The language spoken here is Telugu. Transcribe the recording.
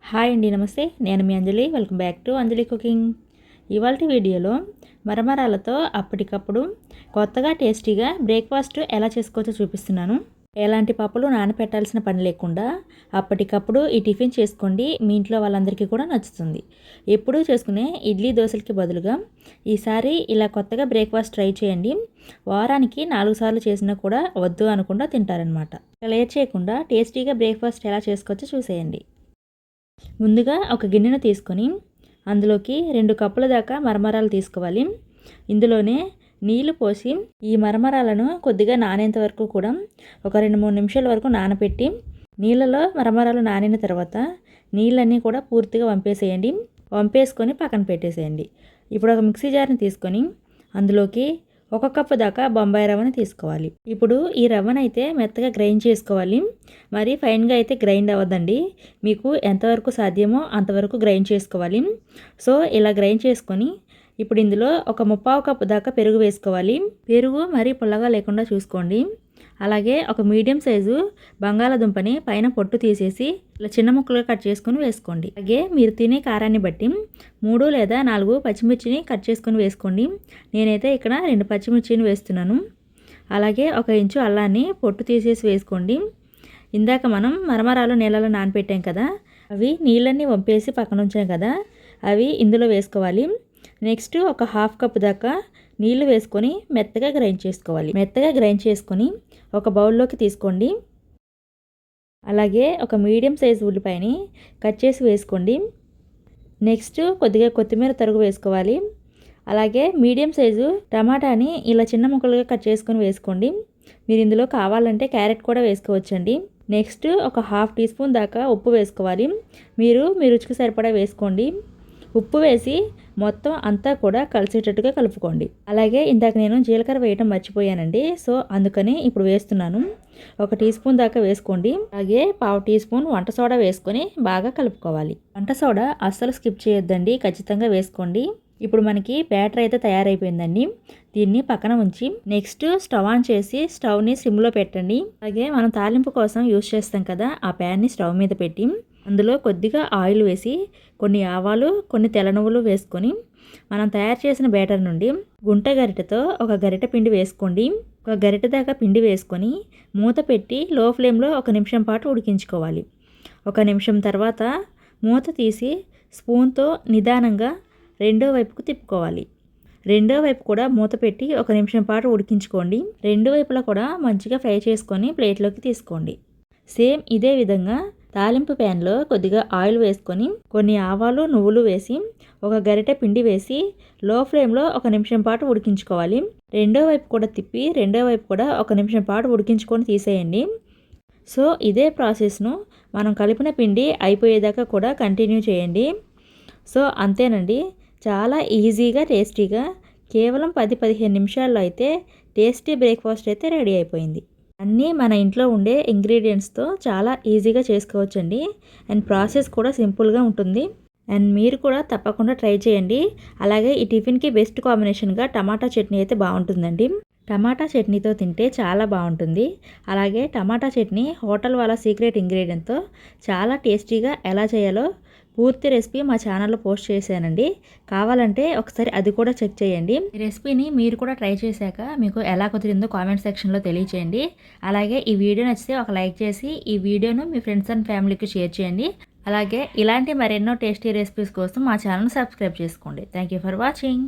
హాయ్ అండి, నమస్తే. నేను మీ Anjali. Welcome back to Anjali cooking. ఇవాల్టి వీడియోలో మరమరాలతో అప్పటికప్పుడు కొత్తగా టేస్టీగా బ్రేక్ఫాస్ట్ ఎలా చేసుకోవచ్చో చూపిస్తున్నాను. ఎలాంటి పప్పులు నానపెట్టాల్సిన పని లేకుండా అప్పటికప్పుడు ఈ టిఫిన్ చేసుకోండి. మీ ఇంట్లో వాళ్ళందరికీ కూడా నచ్చుతుంది. ఎప్పుడూ చేసుకునే ఇడ్లీ దోశలకి బదులుగా ఈసారి ఇలా కొత్తగా బ్రేక్ఫాస్ట్ ట్రై చేయండి. వారానికి 4 సార్లు చేసినా కూడా వద్దు అనకుండా తింటారనమాట. లేట్ చేయకుండా టేస్టీగా బ్రేక్ఫాస్ట్ ఎలా చేసుకోవచ్చో చూసేయండి. ముందుగా ఒక గిన్నెను తీసుకొని అందులోకి 2 కప్పుల దాకా మరమరాలు తీసుకోవాలి. ఇందులోనే నీళ్లు పోసి ఈ మరమరాలను కొద్దిగా నానేంత వరకు కూడా ఒక 2-3 నిమిషాల వరకు నానబెట్టి నీళ్ళలో మరమరాలు నానిన తర్వాత నీళ్ళన్నీ కూడా పూర్తిగా వంపేసుకొని పక్కన పెట్టేసేయండి. ఇప్పుడు ఒక మిక్సీ జార్ని తీసుకొని అందులోకి 1 కప్పు దాకా బొంబాయి రవ్వని తీసుకోవాలి. ఇప్పుడు ఈ రవ్వనైతే మెత్తగా గ్రైండ్ చేసుకోవాలి. మరి ఫైన్గా అయితే గ్రైండ్ అవ్వదండి. మీకు ఎంతవరకు సాధ్యమో అంతవరకు గ్రైండ్ చేసుకోవాలి. సో ఇలా గ్రైండ్ చేసుకొని ఇప్పుడు ఇందులో ఒక 1/4 కప్పు దాకా పెరుగు వేసుకోవాలి. పెరుగు మరీ పుల్లగా లేకుండా చూసుకోండి. అలాగే ఒక మీడియం సైజు బంగాళాదుంపని పైన పొట్టు తీసేసి ఇలా చిన్న ముక్కలుగా కట్ చేసుకొని వేసుకోండి. అలాగే మీరు తినే కారాన్ని బట్టి 3 లేదా 4 పచ్చిమిర్చిని కట్ చేసుకొని వేసుకోండి. నేనైతే ఇక్కడ 2 పచ్చిమిర్చిని వేస్తున్నాను. అలాగే 1 ఇంచు అల్లాన్ని పొట్టు తీసేసి వేసుకోండి. ఇందాక మనం మరమరాలు నీళ్ళలో నానపెట్టాం కదా, అవి నీళ్ళన్నీ వంపేసి పక్కన ఉంచాం కదా, అవి ఇందులో వేసుకోవాలి. నెక్స్ట్ ఒక 1/2 కప్పు దాకా నీళ్లు వేసుకొని మెత్తగా గ్రైండ్ చేసుకోవాలి. మెత్తగా గ్రైండ్ చేసుకొని ఒక బౌల్లోకి తీసుకోండి. అలాగే ఒక మీడియం సైజు ఉల్లిపాయని కట్ చేసి వేసుకోండి. నెక్స్ట్ కొద్దిగా కొత్తిమీర తరుగు వేసుకోవాలి. అలాగే మీడియం సైజు టమాటాని ఇలా చిన్న ముక్కలుగా కట్ చేసుకొని వేసుకోండి. మీరు ఇందులో కావాలంటే క్యారెట్ కూడా వేసుకోవచ్చండి. నెక్స్ట్ ఒక 1/2 టీ స్పూన్ దాకా ఉప్పు వేసుకోవాలి. మీరు మీ రుచికి సరిపడా వేసుకోండి. ఉప్పు వేసి మొత్తం అంతా కూడా కలిసేటట్టుగా కలుపుకోండి. అలాగే ఇందాక నేను జీలకర్ర వేయటం మర్చిపోయానండి. సో అందుకని ఇప్పుడు వేస్తున్నాను. 1 టీ స్పూన్ దాకా వేసుకోండి. అలాగే 1/2 టీ స్పూన్ వంట సోడా వేసుకొని బాగా కలుపుకోవాలి. వంట సోడా అస్సలు స్కిప్ చేయొద్దండి, ఖచ్చితంగా వేసుకోండి. ఇప్పుడు మనకి బ్యాటర్ అయితే తయారైపోయిందండి. దీన్ని పక్కన ఉంచి నెక్స్ట్ స్టవ్ ఆన్ చేసి స్టవ్ని సిమ్లో పెట్టండి. అలాగే మనం తాలింపు కోసం యూస్ చేస్తాం కదా, ఆ ప్యాన్ని స్టవ్ మీద పెట్టి అందులో కొద్దిగా ఆయిల్ వేసి కొన్ని ఆవాలు, కొన్ని తెల్ల నువ్వులు వేసుకొని మనం తయారు చేసిన బ్యాటర్ నుండి గుంట గరిటెతో ఒక గరిటె పిండి వేసుకోండి. ఒక గరిటె దాకా పిండి వేసుకొని మూత పెట్టి లో ఫ్లేమ్లో 1 నిమిషం పాటు ఉడికించుకోవాలి. 1 నిమిషం తర్వాత మూత తీసి స్పూన్తో నిదానంగా రెండో వైపుకు తిప్పుకోవాలి. రెండో వైపు కూడా మూత పెట్టి 1 నిమిషం పాటు ఉడికించుకోండి. రెండు వైపులా కూడా మంచిగా ఫ్రై చేసుకొని ప్లేట్లోకి తీసుకోండి. సేమ్ ఇదే విధంగా తాలింపు ప్యాన్లో కొద్దిగా ఆయిల్ వేసుకొని కొన్ని ఆవాలు, నువ్వులు వేసి ఒక గరిటె పిండి వేసి లో ఫ్లేమ్లో 1 నిమిషం పాటు ఉడికించుకోవాలి. రెండో వైపు కూడా తిప్పి రెండో వైపు కూడా 1 నిమిషం పాటు ఉడికించుకొని తీసేయండి. సో ఇదే ప్రాసెస్ను మనం కలిపిన పిండి అయిపోయేదాకా కూడా కంటిన్యూ చేయండి. సో అంతేనండి, చాలా ఈజీగా టేస్టీగా కేవలం 10-15 నిమిషాల్లో అయితే టేస్టీ బ్రేక్ఫాస్ట్ అయితే రెడీ అయిపోయింది. అన్నీ మన ఇంట్లో ఉండే ఇంగ్రీడియంట్స్తో చాలా ఈజీగా చేసుకోవచ్చండి. అండ్ ప్రాసెస్ కూడా సింపుల్గా ఉంటుంది. అండ్ మీరు కూడా తప్పకుండా ట్రై చేయండి. అలాగే ఈ టిఫిన్కి బెస్ట్ కాంబినేషన్గా టమాటా చట్నీ అయితే బాగుంటుందండి. టమాటా చట్నీతో తింటే చాలా బాగుంటుంది. అలాగే టమాటా చట్నీ హోటల్ వాళ్ళ సీక్రెట్ ఇంగ్రీడియంట్తో చాలా టేస్టీగా ఎలా చేయాలో పూర్తి రెసిపీ మా ఛానల్లో పోస్ట్ చేశానండి. కావాలంటే ఒకసారి అది కూడా చెక్ చేయండి. ఈ రెసిపీని మీరు కూడా ట్రై చేశాక మీకు ఎలా కుదిరిందో కామెంట్ సెక్షన్లో తెలియచేయండి. అలాగే ఈ వీడియో నచ్చితే ఒక లైక్ చేసి ఈ వీడియోను మీ ఫ్రెండ్స్ అండ్ ఫ్యామిలీకి షేర్ చేయండి. అలాగే ఇలాంటి మరెన్నో టేస్టీ రెసిపీస్ కోసం మా ఛానల్ సబ్స్క్రైబ్ చేసుకోండి. Thank you for watching.